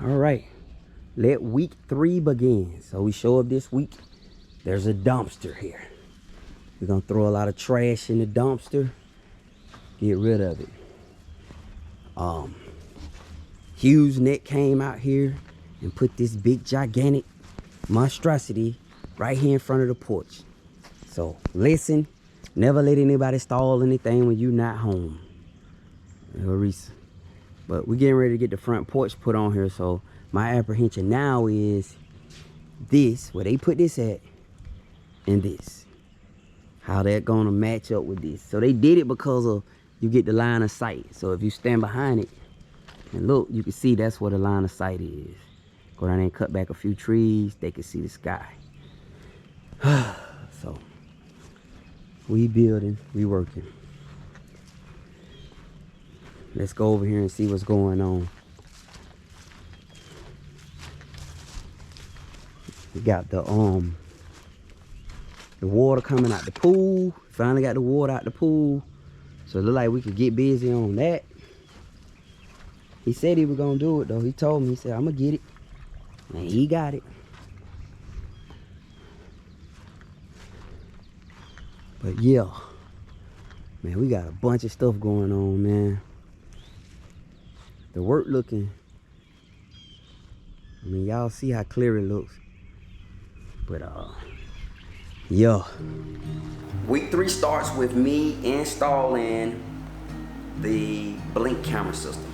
All right, let week 3 begin. So we show up this week. There's a dumpster here. We're gonna throw a lot of trash in the dumpster, get rid of it. Hughes Net came out here and put this big gigantic monstrosity right here in front of the porch. So listen, never let anybody stall anything when you're not home. Theresa. But we're getting ready to get the front porch put on here. So my apprehension now is this, where they put this at, and this. How they're gonna match up with this. So they did it because of you get the line of sight. So if you stand behind it and look, you can see that's where the line of sight is. Go down there and cut back a few trees, they can see the sky. So we building, we working. Let's go over here and see what's going on. We got the water coming out the pool. Finally got the water out the pool. So it look like we could get busy on that. He said he was gonna do it though. He told me, he said, I'm gonna get it. And he got it. But yeah, man, we got a bunch of stuff going on, man. The work looking, I mean, y'all see how clear it looks. But yeah. Week 3 starts with me installing the blink camera system.